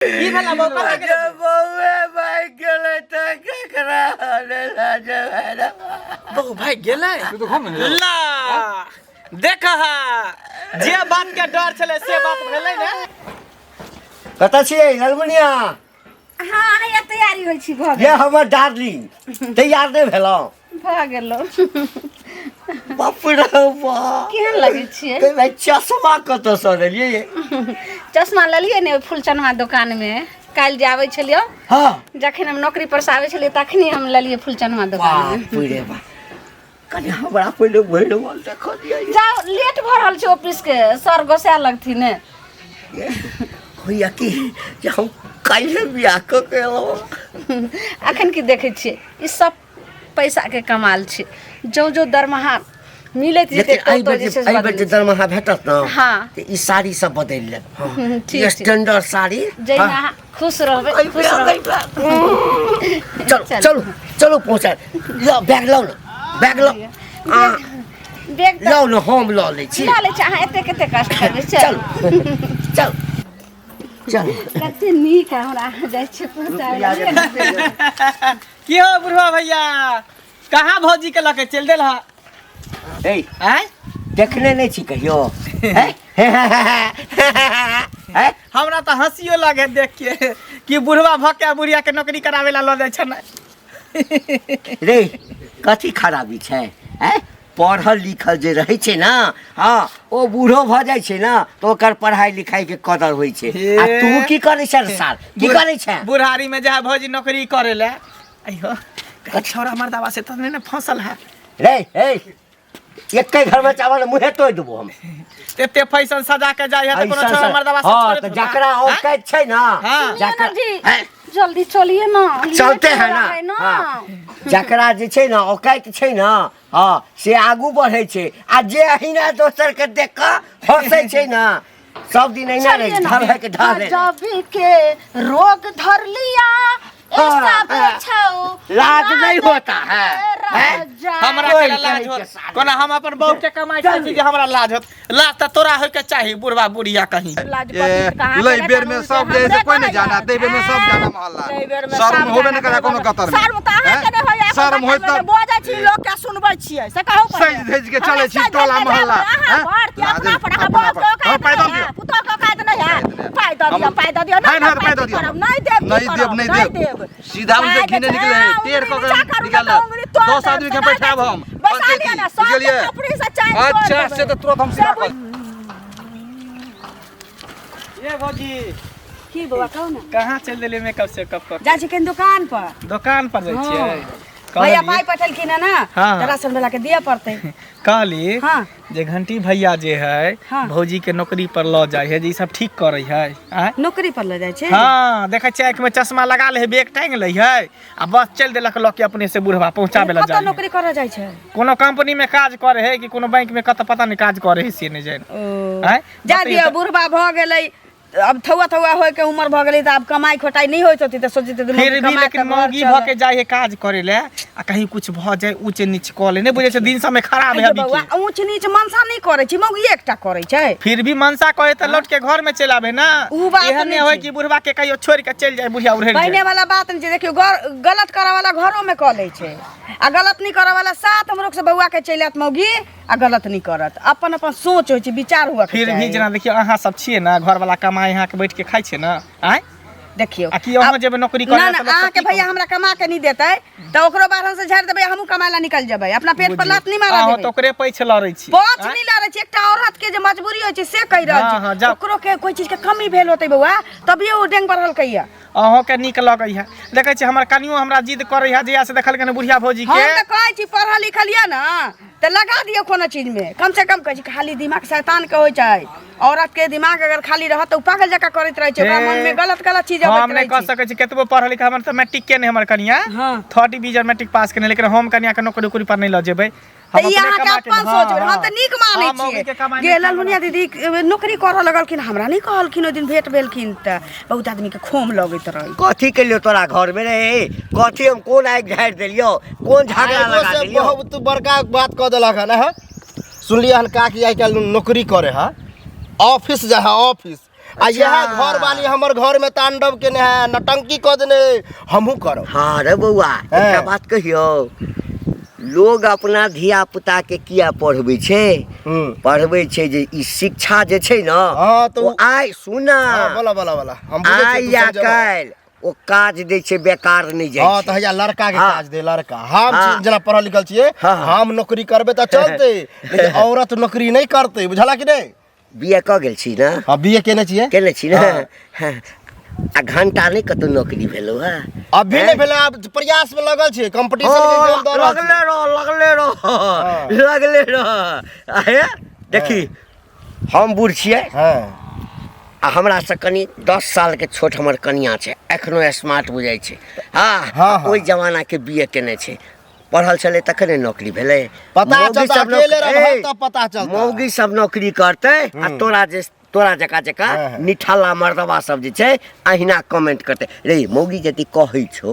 की भला मौका लगे बउए भाई गेले त केकरा हले लाजे मैडम बहु भाई गेलै तू तो घूम नहीं ला देखा जे बात के डर छले से बात भेलै ने कतऽ छियै नलमुनिया हाँ ये तैयारी होइ छी भऽ ये हमर डार्लिंग तैयार नहि भेलौ गेलो बाप रे बाप केहन लगै छियै ते भाई चश्मा कतऽ सँ लेलियै चश्मा लेलियै ने फूलचनमा दुकान में काल जे आबै छलियो हां जखन हम नौकरी पर से आबै छलियै तखनी हम लेलियै फूलचनमा दुकान में बाप रे बाप कनी हमरा पहिले भइल बोल देखो दिया जाओ लेट भ रहल छै ऑफिस के सर गोसा लगथि ने होइया कि जे हम काल्हि बियाह क के एलौ अखन की देखै छियै ई सब पैसा के कमाल छै जो जो दरमाहा मिलैत जेतै आई बेर दरमाहा भेटत न हाँ त ई साड़ी सब बदल लेब ठीक ये स्टैंडर्ड साड़ी जय अहाँ खुश रहबै खुश रहबै चलो चलो चलो पहुंचा लो बैग लो न बैग लो बैग लो न हम लो ले छी ला ले छी अहाँ एते कते कष्ट करबै चल चल चल कते नीक हमरा जाइ छै पहुंचाबै की हो बुढ़वा भैया कहाँ भौजी के लके चल देल हा ए आय देखने नहीं छी कहियो हमरा तो हंसियो लगे देख के कि बुढ़वा भक्या बुढ़िया के नौकरी करावे ला ल जाय छ न रे कथी खराबी छै पढ़ल लिखल जे रहै छै ना हाँ ओ बूढ़ो भ जाइ छै ना तो ओकर पढ़ाई लिखाई के कदर होइ छै आ तू की करै छै साल की करै छै बुढ़ारी में जा भौजी नौकरी करे ले अइयो छौरा मर्दावा से त नहीं न फसल है रे एके घर में चावल मुहे तोड़ देबो हम एते फैशन सजा के जाय है त कोनो छौरा मर्दावा से हां त जकरा औकात छै ना जकरा जल्दी चलिए ना चलते हैं ना हां जकरा जे छै ना औकात छै ना हां से आगू बढ़ै छै आ जे अहिना दोसर के देख के हंसै छै ना सब दिन अहिना रे ढल है के ढल है जब के रोग धर लिया ऐसा बचाओ लाज नहीं होता है हमरा के लाज होत कोना हम अपन बहू के कमाई छै जे हमरा लाज होत लाज त तोरा होय के चाही बुढ़वा बुढ़िया कहीं लई बेर में सब जैसे कोई नहीं जाना दे बेर में सब जाना मोहल्ला शर्म होबे न करे कोनो कतर में शर्म त अहाँ के नै होय शर्म होय त बोझै छी लोग के सुनबै छियै से कहू सज धज के चले छी टोला मोहल्ला अपना पैदल दियो पुतो का काज नहीं है पैदल दियो नहीं देब सीधा उनसे घिने निकले टेढ़ को निकाल 10 आदमी के बैठाब हम बुझलिए अच्छा से तो तुरंत हम सीधा कर ये भौजी की बाबा कहू ना कहां चल देले मेकअप से कब कर जा छी के दुकान पर जाय छियै भैया पाई पठलखिन है ना हाँ। तो राशन वाला के दिया पड़ते कहली हाँ। जे घंटी भैया जे है हाँ। भौजी के नौकरी पर ल जाय है जे सब ठीक करे है नौकरी पर ले जाय छै हां देखै छै आंख में चश्मा लगा ले है बैग टांग ले है आ बस चल देलक ल के अपने से बुढ़वा पहुंचाबे ला जाय नौकरी करे जाय छै कोनो कंपनी में काज करे है कि कोनो बैंक में कत पता नहीं काज करे है से नहीं जान जा दिया बुढ़वा भ गेलै अब थौआ होय के उम्र भ गेलै त अब कमाई खोटाई नहीं होइत होती त सोचिते फिर भी लेकिन मौगी भ के जाय है काज करे ले आ कहीं कुछ भ जाय ऊंच नीच क ले नहीं बुझे छै दिन समय खराब है अभी के ऊंच नीच मनसा नहीं करे छी मौगी एकटा करे छै फिर भी मनसा कहे त लौट के घर में चल आवे ना एहन नहीं होय कि बुढ़वा के कहियो छोड़ के चल जाय बुढ़िया उड़े पहिने वाला बात नहीं छै देखियो गलत करे वाला घरों में क ले छै आ गलत नहीं करे वाला साथ हमरो से बउआ के चल आत मौगी आ गलत नहीं करत अपन अपन सोच होय छै विचार हुआ फिर भी जना देखियो अहाँ सब छिए ना घर वाला कमाई यहाँ के बैठ के खाइ छै ना आय देखियो आ कि अहाँ जेबे नौकरी करे ना अहाँ के भैया हमरा कमा के नहीं देतै त ओकरो बाहर से झाड़ देबै हमहु कमाय ला निकल जेबै अपना पेट पर लात नहीं मारा देबै अहाँ तो ओकरे पैछ लरै छी पाँच नहीं लरै छी एकटा औरत के जे मजबूरी होय छै से कहि रहल छी ओकरो के कोई चीज के कमी भेल होतै बउआ तभी ओ डेंग बढ़ल कहिया अहों के निक लगै है देखै छी हमर कनियो हमरा जिद करै है जया से देखल के बुढ़िया भौजी के हम त कहै छी पढ़ा लिखलिया ना त लगा दियो कोनो चीज में कम से कम कहै छी खाली दिमाग शैतान के होय छै औरत के दिमाग अगर खाली रहत त पागल जका करैत रहै छै ओकरा मन में गलत चीज अबैत रहै छै हम नहीं कह सकै छी केतबो पढ़ लिख हमर त मैट्रिक के नहीं हमर कनिया 30 डिवीजन मैट्रिक पास केने लेकिन हम कनिया के नौकरी पर नहीं ल जेबै हम नीक मानै छियै गेलल मुनिया दीदी नौकरी करऽ लगलखिन हमरा नहीं कहलखिन ओ दिन भेट भेलखिन त बहुत आदमी के खोम लगैत रही कथी के लियो तोरा घर में रे कथी हम कोन आग झाड़ देलियो कोन झगड़ा लगा देलियो बहुत बड़का बात क देलक है सुनलिए हन का कि आई काल नौकरी करे है ऑफिस जा है ऑफिस आ यह घर वाली हमर घर में तांडव केने है, नटंकी क देने, हमहू करब। हाँ रे बउआ, एकटा बात कहियो, लोग अपना धिया पुता के किया पढ़बै छै? पढ़बै छै जे ई शिक्षा जे छै ना, तो आइ सुना, बोला हम बुझै छी आइ या काल्हि ओ काज दै छै, बेकार नहीं जाइ छै। हां, त हैया लड़का के काज दे, लड़का हम जेना पढ़ल लिखल छियै, हम नौकरी करबे त चलते, लेकिन औरत नौकरी नहीं करते, बुझला कि नहीं? बीए क गेल छी ना? हां, बीए केने छियै, केने छी ना? आ घंटा नहीं कतो नौकरी भेलो है? अभी नहीं भेले, अब प्रयास में लगल छी, कंपटीशन के एग्जाम द रहल छी। लगले रह। आया देखी, हम बूढ़ छियै, आ हमरा से कनी 10 साल के छोट हमर कनिया छै, एखनो स्मार्ट बुझाइ छै। हाँ, ओइ जमाना के बीए केने छै, पढ़ल छले तखने नौकरी भेले। पता चलता, अकेले रहब त पता चलता। मौगी सब नौकरी करते, आ तोरा जका निठाला मर्दवा सब जे छै अहिना कमेंट करते, रे मौगी जति कहै छौ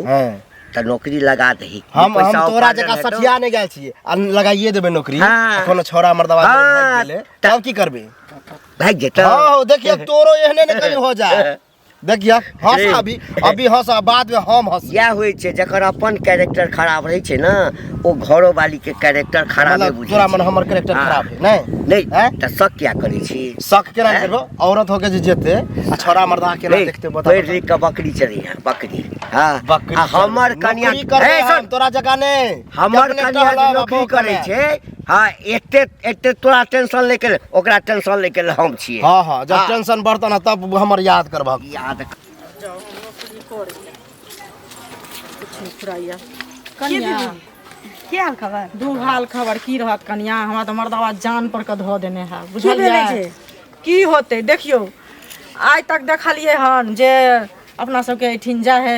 त नौकरी लगा दही। हम तोरा जका सठिया नहीं गए छियै, आ लगाइए देबे नौकरी। कोनो छोरा मर्दवा भाग गेले तब की करबे? भाग जेतौ। हां, देखिए तोरो एहने न कहीं हो जाए। देखिए हंस, अभी हंस, बाद में हम हंस। या होय छै जकर अपन कैरेक्टर खराब रहे छै ना, ओ घरो वाली के कैरेक्टर खराब है बुझै। तोरा मन हमर कैरेक्टर खराब है नहीं त शक क्या करै छी? शक केना करबो? औरत होके जे जेते, आ छोरा मर्दा केना देखते बता। पैर ली के बकरी चली है, बकरी। हां, हमर कन्या सुन, तोरा जगह ने हमर कन्या नौकरी करे छै। हाँ, एते तोरा टेंशन लेके ओकरा टेंशन लेके हम छियै। हां, जब टेंशन बढ़ता ना तब हमर याद करबा। याद जाओ नौकरी करे कुछ नहीं फुराइया कन्या। की हाल खबर? दू हाल खबर की रहत कन्या, हमरा त मर्दवा जान पर के धो देने है, बुझलियै? की होते देखियो, आज तक देखलिए हन जे अपना सबके एठिन जा है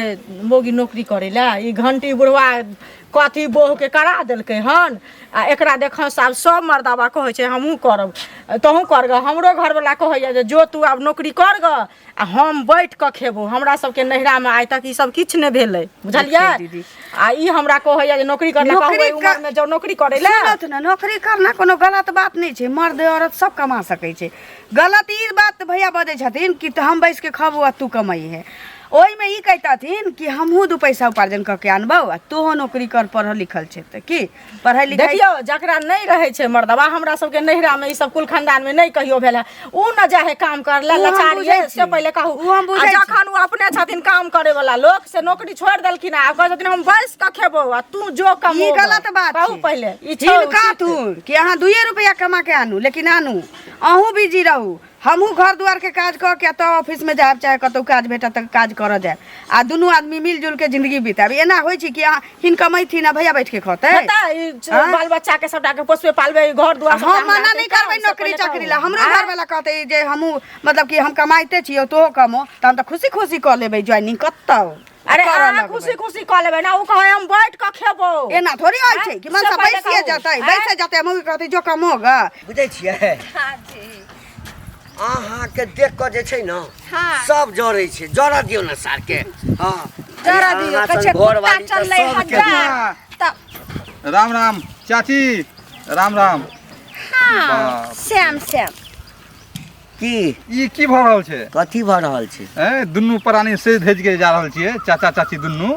मोगी नौकरी करे ला, ई घंटी बुढ़वा कथी बोह के करा देलकै हन। आ एकरा देखो साहब सब मर्दावा कहै छै हमहूँ करब, तहूँ कर ग। हमरो घरवाला कहैया जे जो तू आब नौकरी कर ग, आ हम बैठ कऽ खेबो। हमरा सबके नैहरा में आइ तक ई सब किछु नहि भेलै, बुझलियै? आ ई हमरा कहैया जे नौकरी करला, कहबै उमर में जो नौकरी करे ला। ना नौकरी करना कोनो गलत बात नहीं छै, मर्द औरत सब कमा सकै छै। गलत ई बात भैया बजै छथिन कि हम बैस के खबो आ तू कमाई है। ओई में ई कहताथिन कि हमहू 2 पैसा उपार्जन करके आनबो, आ तोहो नौकरी कर, पढ़ल लिखल छै त की पढ़ाई लिखाई। देखियो जकरा नहीं रहे छै मर्दवा, हमरा सबके नैहरा में ई सब कुल खानदान में नहीं कहियो भेल है, उ न जाहे काम करला लचारिए से पहले कहू। जखन उ अपने छथिन काम करे वाला लोग, से नौकरी छोड़ देलखिन, आ कहै छथिन हम बैस के खेबो आ तू जो कमो। ई गलत बात कहू छै। पहले ई हिनका तू कि अहाँ 2 रुपया कमा के आनू, लेकिन आनू अहूँ बिजी रहू। हमहू घर दुआर के काज क के तो ऑफिस में जाए, चाहे कतौ काज भेटा तक काज कर जाए, आ दुनू आदमी मिलजुल के जिंदगी बिताबी। एना होय छै कि अहाँ हिन कमैथिन आ भैया बैठ के खते, बाल बच्चा के सबटा के पोसबे पालबे, घर दुआर हम मना नहीं करबै नौकरी चाकरी ला। हमरो घर वाला कहते जे हमहू मतलब कि हम कमाइते छियो, तो कमो, त हम त खुशी खुशी क लेबै ज्वाइनिंग कतौ। अरे खुशी खुशी क लेबै ना, उ कहे हम बैठ के खेबो। एना थोड़ी होय छै कि मन से बैसिए जाते हम कहते जो कमो ग। बुझै छियै? हां जी। अहाँ के देख के जे छै ना, सब जरै छै, जरा दियौ ना सार के। हां, जरा दियौ, कछे कुत्ता चललै हजार त। राम राम चाची, राम राम। हां, श्याम की ई की भ रहल छै? कथी भ रहल छै? दुन्नू प्राणी से भेज के जा रहल छियै, चाचा चाची दुन्नू।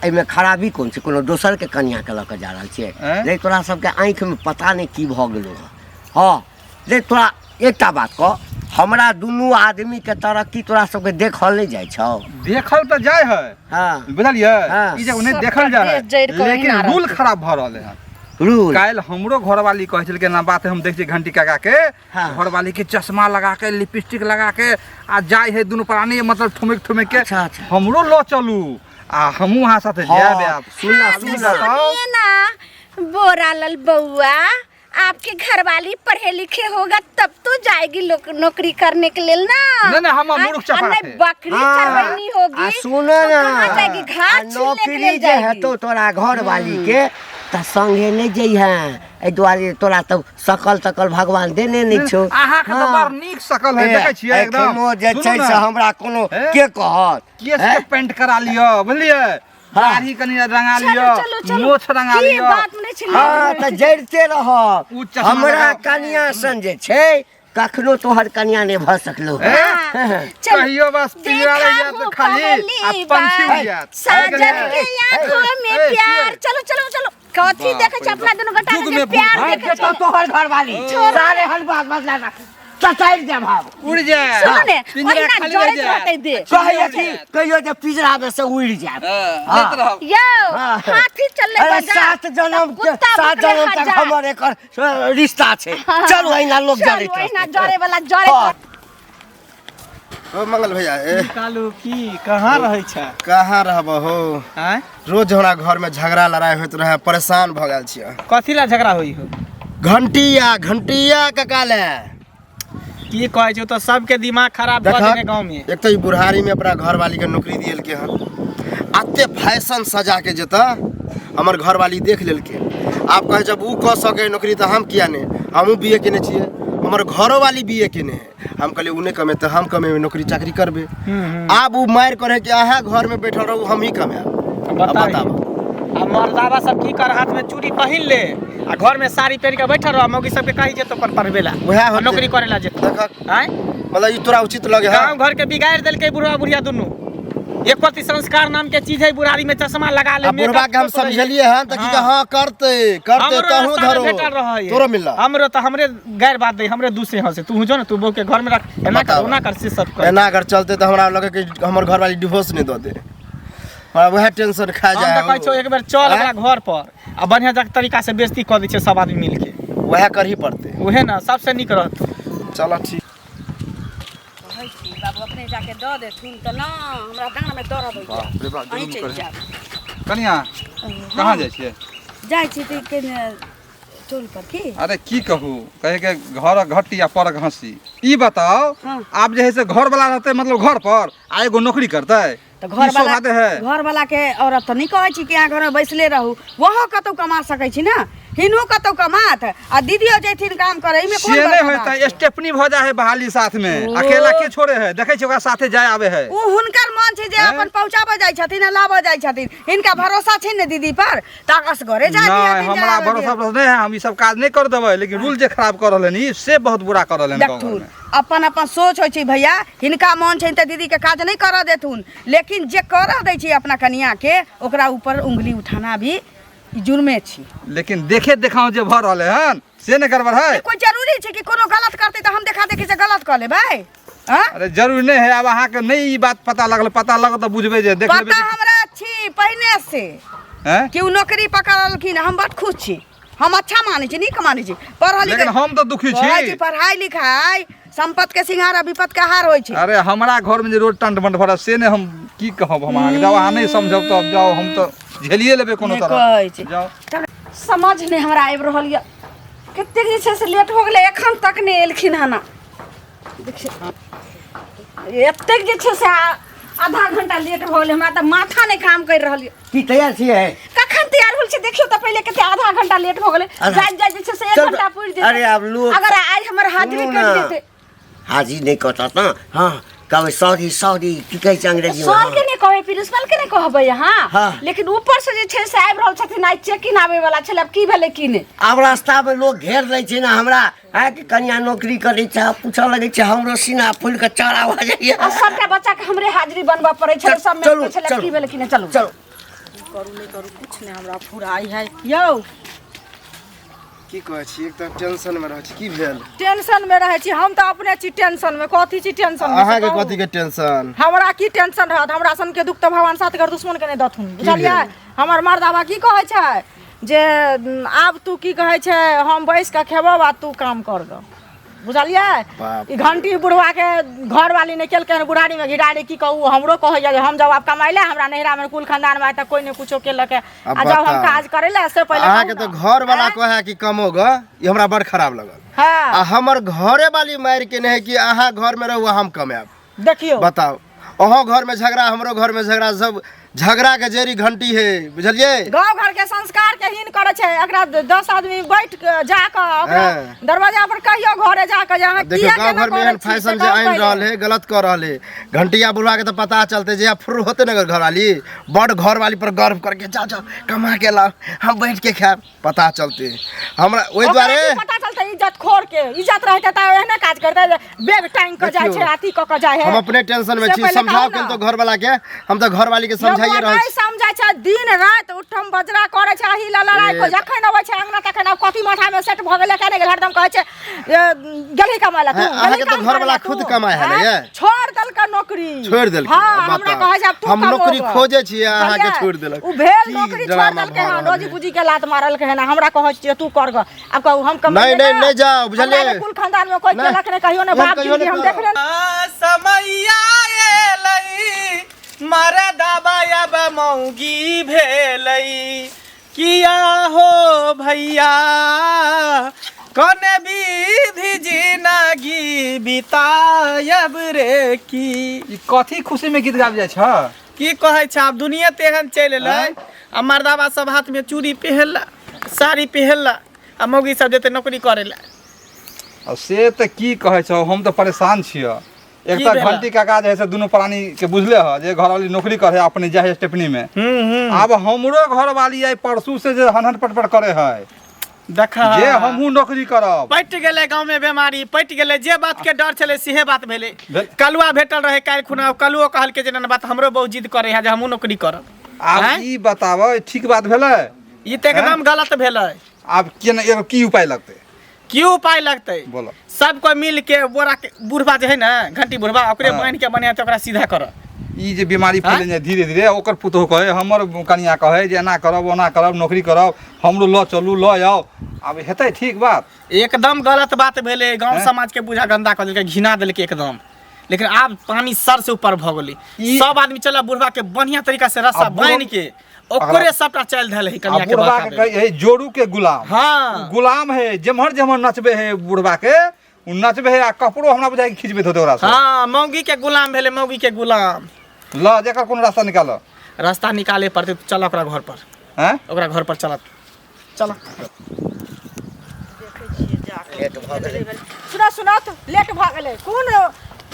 एहिमे खराबी कोन छै? कोनो दोसर के कन्या के लऽ के जा रहल छियै? ले तोरा सबके आँखि में पता नहीं की भ गेलो है। हाँ, ले तोरा एकटा बात कह, हमरा दुनू आदमी के तरक्की तोरा सबके देखल नहीं जाय छौ? देखल तो जाय है, हाँ बुझलियै? हाँ। ई जे उन्हें देखल जाय है, लेकिन रूल खराब भ रहले है। रूल काल हमरो घरवाली कहै छल के ना, बात हम देख छी घंटी काका के घरवाली के चश्मा लगा के, लिपस्टिक लगा के आ जाय है दुनू प्राणी, मतलब ठुमक के। अच्छा। हमरो लो चलू आ हमहू वहां साथे जाबे। आप सुना ना बोरालाल बउआ, आपके घरवाली पढ़े लिखे होगा तब तो जाएगी नौकरी करने के लिए ना। नहीं हम मूर्ख चपाट है। बकरी चरवानी होगी, सुनो ना, जाएगी घास नौकरी जे हेतो तोरा घर वाली के त संगे नहीं जइहे। ए दुआरे तोरा तो सकल तकल भगवान देने नहीं छो। आहा के तो बड़ नीक सकल है, देखे छियै एकदम। एखनो जे छै से हमरा कोनो के कहत केस के पेंट करा लियो, बुझलियै? दाढ़ी कनी रंगा लियो, मोछ रंगा लियो। हाँ, त जड़ते रह। हमरा कन्या सन जे छै कखनो तोहर कन्या ने भ सकलो कहियो बस पिंजरा ले जात तो खाली आ पंछी उड़ जात साजन के आंखों में प्यार। चलो चलो चलो कथी देखे छ अपना दोनों गटा के प्यार देखे छ। तोहर घर वाली सारे हल बात बदला चचाई दे भाव उड़ जाए सुनो ने पिंजरा ओहिना खाली जड़े रह जाए रहते दे कहियो जे पिंजरा में से उड़ जाए लेत रहो यो हाथी चलले अरे बाजार 7 जन्म तक हमर एकर रिश्ता छै। चल ओहिना लोग जड़े ओहिना जड़े वाला जड़े ओ मंगल भैया ए कालू की कहाँ रहे छ? कहाँ रहब हो? हैं रोज हमरा घर में झगड़ा लड़ाई होइत रहे, परेशान भ गेल छियै। कथी ला झगड़ा होई हो? घंटिया ककाले की कहै छौ तो सबके दिमाग खराब कर देने गांव में। एक तो ई बुढ़ारी में अपना घर वाली के नौकरी दियल के हन आते फैशन सजा के जेता हमर घर वाली देख लेल के। आप कहे जब ऊ क सके नौकरी तो हम किया ने? हमहू बीए केने छियै, हमर घरो वाली बीए केने है। हम कहले उने कमे तो हम कमे नौकरी चाकरी करबे। अब ऊ मार करे कि आहा घर में बैठल रहू हम ही कमे। बताओ आ मर्दावा सब की कर हाथ में चूड़ी पहिन ले आ घर में साड़ी पहन के बैठल रह मौगी सब के कहि जे तो पर परबेला वह होते नौकरी करेला जे हैं मतलब ई तोरा उचित लगे है? गांव घर के बिगाड़ देल के बुढ़वा बुढ़िया दुनु। एक प्रति संस्कार नाम के चीज है बुढ़ारी में चश्मा लगा ले बुढ़वा के हम समझलिए हैं त कि हां करते तहु धरो तोरो मिलला हमरो तो हमरे गैर बात दे हमरे दूसरे हां से तू जो ना तू बो के घर में रख एना कर ओना कर से सब कर एना अगर चलते तो हमरा लगे कि हमर घर वाली डिवोर्स नहीं दो दे। हमरा वह टेंशन खा जाए। हम कहै छौ एक बेर चल हमरा घर पर आ बढ़िया जक तरीका से बेइज्जती कर दै छै सब आदमी मिल के। वह कर ही पड़ते ओहे ना सबसे निक रहत। चलो ठीक बाबू अपने जाके दो देथुन त ना हमरा डांग में दर्द हो बाप रे बाप जाए। जुलुम चल करे। जा कनिया कहाँ जाइ छियै? जाय छी त के टोल पर की अरे की कहूँ कहे के घर घटी या पर घसी। ई बताओ आप जे है से घर वाला रहते मतलब घर पर आ एगो नौकरी करते तो घर वाला के औरत तो नहीं कहे छी कि यहाँ घर में बैसले रहू वहाँ कतौ कमा सकै छी ना हिनो कतौ कमात आ दीदियो जेथिन काम करे में कोन से नहीं होता स्टेपनी भ जाए है बहाली साथ में अकेला के छोड़े है देखे छी ओकरा साथे जाय आवे है। उ हुनकर मन छै जे अपन पहुंचाबे जाय छथिन आ लाबे जाय छथिन हिनका भरोसा छै ने दीदी पर ताकस घरे जा दिया। नहीं हमरा भरोसा नहीं है हम ई सब काज नहीं कर देबै लेकिन रूल जे खराब कर रहलन ई से बहुत बुरा कर रहलन गांव में। अपन अपन सोच होइ छै भैया हिनका मन छै त दीदी के काज नहीं कर देथुन लेकिन जे कर दै छै अपना कन्या के ओकरा ऊपर उंगली उठाना भी जुर्मे छी। लेकिन देखे देखाओ जे भ रहले हन से नहीं करबर है। कोई जरूरी छै कि कोनो गलत करते त हम देखा देखी से गलत कर लेबै? हां अरे जरूरी नहीं है अब अहाँ के नहीं ई बात पता लगल तो बुझबे जे देख लेबे पता हमरा छी पहिने से हैं कि उ नौकरी पकड़लखिन हम बड़ खुश छी हम अच्छा माने छी नीक माने छी पढ़ल लेकिन हम तो दुखी छी। पढ़ाई लिखाई संपत के सिंगार विपत के हार होय छै। अरे हमारा घर में जे रोड टंट बंट भरा से ने हम की कहब हम आगे जाओ अहाँ नहीं समझब तो अब जाओ हम तो झेलिए लेबे कोनो तरह जाओ। समझ नहीं हमरा आबि रहल य कते जे छै से लेट हो गेलै एखन तक नहीं एलखिन हन। देखिए एतेक जे छै से आधा घंटा लेट हो गेलै हमरा त माथा नहीं काम कर रहल य। की तैयार छियै? कखन तैयार होल छै देखियो त पहले कते आधा घंटा लेट हो गेलै जाय जाय जे छै से 1 घंटा पूरी जेतै। अरे अब लोग अगर आज हमर हाजिरी कर देते हाजिर नहीं करता ना हाँ कहे सॉरी की कहे छै अंग्रेजी में? सर के नहीं कहबै प्रिंसिपल के नहीं कहबै यहाँ हाँ। लेकिन ऊपर से जे छै से आबि रहल छथिन आई चेकिंग आवे वाला छले अब की भेलै की नहीं। अब रास्ता में लोग घेर लै छै ना हमरा है कि कन्या नौकरी करे छै पूछा लगे छै हमरो सीना फूल के चारा भ जाइए। आ सबटा बच्चा के हमरे हाजिरी बनबा पड़ै छै सब में चलो, छले चलो। की भेलै की नहीं। चलो चलो करू नहीं करू कुछ नहीं हमरा फुराई है यौ की कहै छी एक त टेंशन में रहै छी की भेल? टेंशन में रहे छी हम तो अपने छी टेंशन में कथी छी टेंशन में अहाँ के कथी के टेंशन? हमरा की टेंशन रहत हमरा सन के दुख तो भगवान साथ कर दुश्मन के नहीं दथुन बुझलियै। हमर मर्दावा की कहै छै जे आब तू की कहै छै हम बैस के खेबो आ तू काम कर ग बुझलियै। ई घंटी बुढ़वा के घर वाली ने केलकै बुढ़ारी में घिडारी की कहू हमरो कहैया जे हम जब आप कमाइले हमरा नहिरा में कुल खानदान में त कोई ने कुछो केलक आ जब हम काज करेला से पहले अहाँ के तो घर वाला कहे कि कमो ग ई हमरा बड़ खराब लगल। हां आ हमर घरे वाली मार के नहीं कि अहाँ घर में रहू हम कमाब। देखियो बताओ अहो घर में झगड़ा हमरो घर में झगड़ा सब झगड़ा के जरी घंटी है, बुझलिए? गांव घर के संस्कार के हीन करे छे। एकरा 10 आदमी बैठ के जाके ओकरा दरवाजा पर कहियो घरे जाके जहां देखो गांव घर में एहन फैशन जे आइन रहल है, गलत कर रहल है। घंटिया बुलवा के तो पता चलते जे फुर होते न घर वाली, बड़ घर वाली पर गर्व करके जाओ जाओ कमा के लाओ, हम बैठ के खाए, पता चलते हमरा ओइ द्वारे पता चलते इज्जत खोर के। इज्जत रहते त एहने काज करते बेग टाइम के जाय छे, हाथी क के जाय है। हम अपने टेंशन में छी, समझाओ के तो घर वाला के, हम तो घर वाली के समझाइए रहल छी। समझाय छै दिन रात उठम बजरा करे छै, ही लड़ाई को जखन अबै छै अंगना तखन अब कथी माथा में सेट भ गेले कने हरदम कहै छै गेली कमाला तू। अहाँ के तो घर वाला खुद कमाय है ये, छोड़ देल का नौकरी, छोड़ देल। हां हमरा कहै छै तू हम नौकरी खोजे छी, अहाँ के छोड़ देलक। उ भेल नौकरी छोड़ देल के हां, रोजी पूजी के लात मारल के है ना। हमरा कहै छै तू कर ग, अब कहू हम कम नहीं जाओ, बुझलिए? कुल खानदान में कोई केलक ने कहियो ने बाप जी हम देख ले। समैया एलै मारे दबाया बा मौगी भेलै, किया हो भैया कने विधि जिंदगी बितायब रे की। ई कथी खुशी में गीत गाबि जाइ छ? की कहै छ, आब दुनिया तेहन चलि एलै, आ मर्दावा सब हाथ में चूड़ी पहिरला, साड़ी पहिरला, आ मौगी सब जेते नौकरी करे ला। अब से त की कहै छ, हम त परेशान छिय। एक त घंटी का काज है से दोनों प्राणी के बुझले ह जे घर वाली नौकरी करे अपने जाए स्टेपनी में। अब हमरो घर वाली आई परसू से जे हनहन पटपट करे है, देखा जे हमहू नौकरी करब। पट गेले गांव में बीमारी, पट गेले जे बात के डर चले सेहे बात भेले। कलुआ भेटल रहे काल खुना, कलुओ कहल के जे बात हमरो बहुत जिद करे है जे हमहू नौकरी करब। आब ई बताबो ठीक बात भेलै? ई त एकदम गलत भेलै। आब केना एगो की उपाय लगतै? की उपाय लगतै? बोलो। सब कोई मिल के बोरा के बुढ़वा जे है ना, घंटी बुढ़वा ओकरे बांध के बने त ओकरा सीधा कर। ई जे बीमारी फैले जाय धीरे धीरे, ओकर पुतोह कहे, हमर कनिया कहे जे एना करब ओना करब, नौकरी करब, हमरो ल चलू ल आओ। अब हेतै ठीक बात? एकदम गलत बात भेले। गांव समाज के बुझा गंदा कर देलकै, घिना देलकै एकदम। लेकिन आब पानी सर से ऊपर भ गेलै। सब आदमी चला बुढ़वा के बढ़िया तरीका से रस्सा बांध के ओकरे सबटा चल धल है कन्या के बुढ़वा के कहे जोड़ू के गुलाम। हां गुलाम है, जमहर जमहर नचबे है बुढ़वा के, उ नचबे है आ कपड़ो हमरा बुझाइ खिचबे होते ओकरा से। हां मौगी के गुलाम भेले, मौगी के गुलाम। ल जेकर कोन रास्ता निकालो? रास्ता निकाले पड़ते, चल ओकरा घर पर। हैं ओकरा घर पर चल चल। लेट भ गेलै। सुनो तो लेट भ गेलै। कोन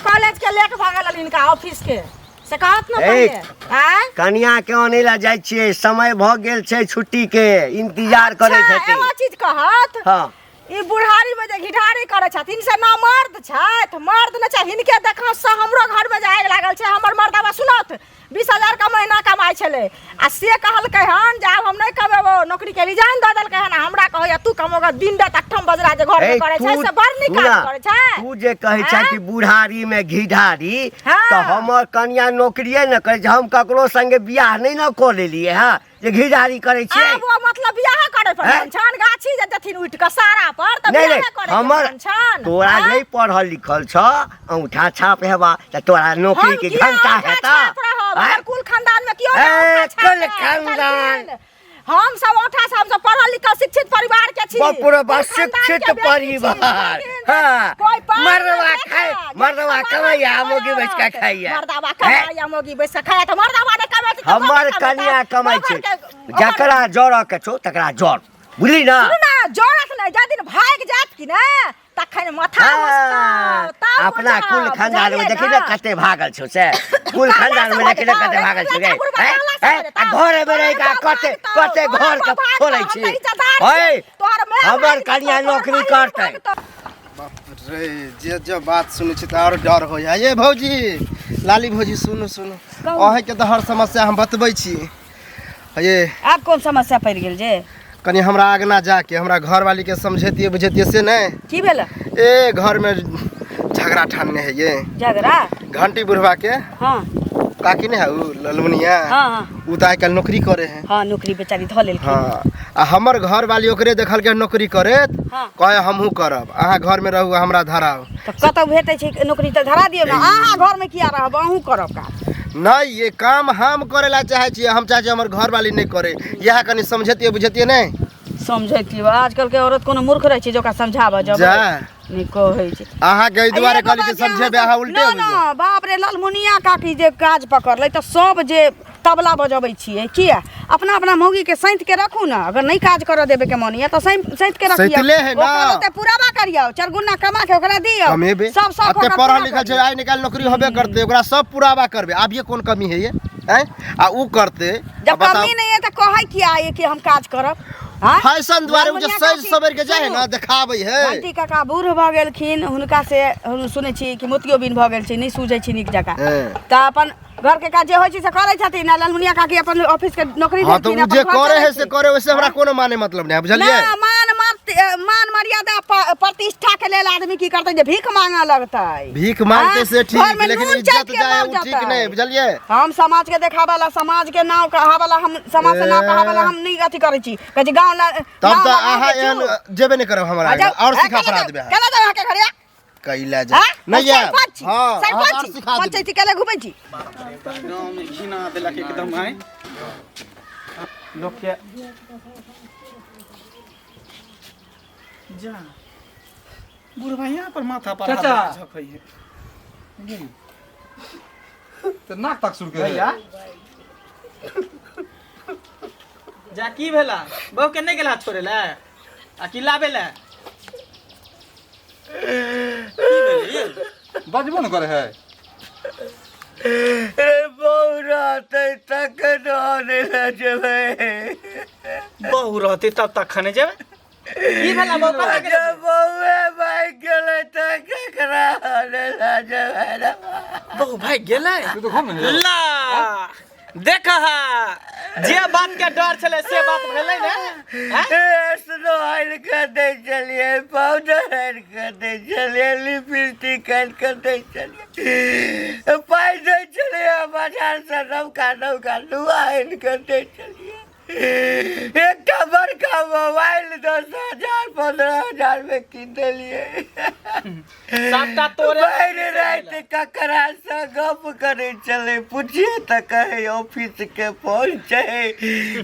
कॉलेज के लेट भ गेल इनका ऑफिस के से कहत न पहिले। हैं कन्या के आने ला जाय छियै, समय भ गेल छै छुट्टी के, इंतजार करे छथि। एगो चीज कहत, हां ई बुढ़ारी में जे घिढारी करे छथिन से ना मर्द छथि, मर्द न छै। हिनके देखा से हमरो घर में जे आग लागल छै, हमर मर्दवा सुनत 20,000 का महीना कमाई छले, आ से कहलकै हन जे हम नहीं कमेबो, नौकरी के रिजाइन द देलकै हन। हमरा कहैया तू कमोगा दिन रात अठम बजरा जे घर में करे छै से बड़ निक काज करे छै। तू जे कहै छै कि बुढ़ारी में घिढारी, हाँ। तो हमर कन्या नौकरिये न करे छै, हम ककरो संगे बियाह नहीं न क लेलिए हां जे घिढारी करे छै। अब वो मतलब बियाह करे पर छन, गाछी जे जथिन उठ के सारा पर त बियाह करे हमर छन। तोरा नहीं पढ़ल लिखल छ, अंगूठा छाप हेबा त तोरा नौकरी के घंटा हेता। हमर कुल खानदान में कियो कुल खानदान हम सब औठा से, हम सब पढ़ल लिखल शिक्षित परिवार के छी। पूरा शिक्षित परिवार। हां मरवा खाए, मरवा कमाइया मोगी बैठ के खाइया, मर्दावा कमाइया मोगी बैठ के खाइया, त मर्दावा ने कमाइ त हमर कन्या कमाइ छै। जकरा जड़ के छो तकरा जड़, बुझली ना? सुन ना, जड़त नै जा दिन भाग जात कि ना तखन माथा मस्त अपना कुल खानदान में देखि ना कते भागल छौ से, कुल खानदान में देखि ना कते भागल छौ गे। आ घर में रह के कते कते घर के छोड़ै छी। ओए हमर कन्या नौकरी करतै। रे जे जे बात सुनै छी त और डर हो जाय। ये भौजी, लाली भौजी सुनो सुनो, अहे के त हर समस्या हम बतबै छी। ये आप कौन समस्या पड़ गेल जे? कनी हमरा आगना जाके हमरा घर वाली के समझेतिए बुझेतिए से नहीं। की भेल? ए घर में झगड़ा ठानने है ये झगड़ा घंटी बुढ़वा के। हां काकी ने है उ ललमुनिया। हां उ त आजकल नौकरी करे है। हां नौकरी बेचारी ध लेल। हाँ आ हमर घर वाली ओकरे देखल के नौकरी करे, कहे हमहू करब, अहाँ घर में रहू हमरा धराओ। त कतौ भेटै छै नौकरी त धरा दियौ ना, अहाँ घर में किया रहब, अहूँ करब का? नहीं ये काम हम करे ला चाहे छी, हम चाहे छी हमर घर वाली नहीं करे। यह कनी समझतिए बुझतिए नहीं? समझैतियो आजकल के औरत कोनो मूर्ख रहे छै जो का समझाबा जब। जा नहीं कहै छै अहाँ के दुआरे कहली कि समझे ब्याह उल्टे हो ना बाप रे लालमुनिया काकी जे काज पकड़ले त सब जे तबला बजबै छियै किया अपना अपना मौगी के सैंत के रखू ना अगर नहीं काज कर देबे के मन या तो सैंत के रखिया सैंतले है ना ओकरो पुरावा करियो चारगुना कमा के ओकरा दियो कमेबे सब सब अते पढ़ल लिखल छै आइ निकाल नौकरी होबे करते ओकरा सब पुरावा करबे अब ये कौन कमी है ये हैं आ ऊ करते जब कमी नहीं है त कहै किया है कि हम काज करब हां फैशन द्वारे उ जे सज सबर के जाय ना देखाबै है घंटी काका बूढ़ भ गेलखिन हुनका से हम सुनै छी कि मोतियो बिन भ गेल छै नहीं सूझै छी नीक जका त अपन घर के काज जे होय छै से करै छथिन ना लालमुनिया काकी अपन ऑफिस के नौकरी हां तो जे करे है से करे वैसे हमरा कोनो माने मतलब नहीं बुझलिए ना मान मर्यादा प्रतिष्ठा के लेल आदमी की करते जे भीख मांगा लगतै भीख मांगते से ठीक लेकिन इज्जत जाए उ ठीक नहीं बुझलिए हम समाज के देखावाला समाज के नाम कहावाला हम समाज से नाम कहावाला हम नहीं अथी करै छी कहे गांव तब त आहा एहन जेबे नहीं करब हमरा और सिखा पढ़ा देबे केना देबे के घरिया कैला जा नहीं या हां सरपंच पंचायती केले घुमै छी गांव में घिना देलक एकदम है लोग के जा बूढ़ भैया पर माथा पर झपै है तो नाक तक सुर के भैया जा की भेला बहु के नहीं गेला छोड़े ला आ की लाबे ला बजबो न करे है बहु रहते तक न जेबे बहु रहते तब तक खाने जेबे की भेला बहु कहाँ गेलै बहुए भाई गेले त केकरा ने ला जेबे बहु भाई गेलै तू तो घर में ला देखा जे बात के डर छले से बात भेलै ने स्नो आइल कर दे चलिए पाउडर कर दे चलिए लिपस्टिक कर दे चलिए पाई दे चलिए बाजार से नौका लुआइन कर दे चलिए एक कबर का मोबाइल 10,000 15,000 में किन लिए सबटा तोरे बैठ रात ककरा से गप करे चले पूछिए त कहे ऑफिस के फोन छै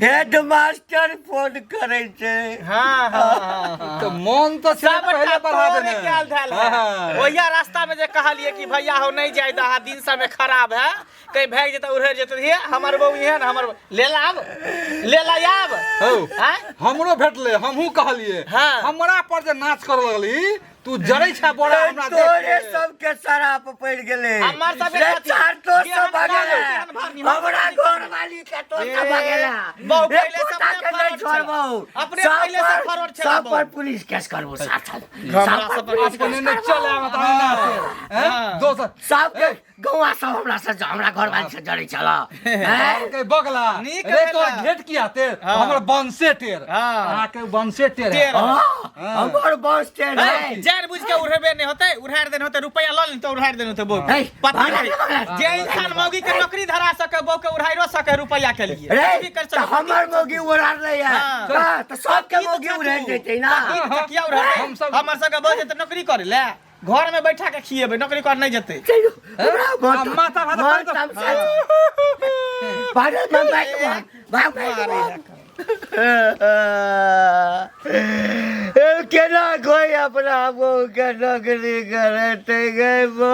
हेडमास्टर फोन करे छै हां हां तो मन तो सब पहले बढ़ा देने निकाल धाल है ओया रास्ता में जे कहलिए कि भैया हो नहीं जाय दहा दिन समय खराब है कहीं भाग जेता उड़े जेते हे हमर बहू है ना हमर ले लाब हो हैं हमरो भेटले हमहू कहलिए हाँ। हमरा पर जे नाच कर लगली तू जरै छ बड़ा हमरा तोरे सबके शराब पड़ गेले हमर सब चार तो सब भगेला हमरा घर वाली के तो सब भगेला बहु पहले सब नहीं छोड़बो अपने पहले से फरवर्ड चला सब पर पुलिस केस करबो साथ सब पर अपने ने चले मत हैं दोस्त सब के गौवा सब हमरा से हमरा घर वाली से जड़ै छला हैं के बगला नीक रे तो भेला। घेट किया ते हमर बंसे टेर हाँ। के बंसे टेर टेर। हमर बस स्टैंड है जान बुझ के उड़बे नहीं होते उड़ाड़ देने होते रुपया ल लेते उड़ाड़ देने होते बहु है, पता भागा नहीं के बगला। जे इंसान मौगी के नौकरी धरा सके बहु के उड़ाइरो सके रुपया के लिए रे कुछ भी कर तो सके हमर मोगी उड़ाड़ ले है हाँ। तो सब के मोगी उड़ाड़ देते ना किया उड़ाड़ हम सब- हमर सके बहु जेते नौकरी करे ले घर में बैठा के खिएबे नौकरी कर नहीं जेते चलो माथा भात भारत में भाग केना कोई अपना वो के नौकरी करते गए वो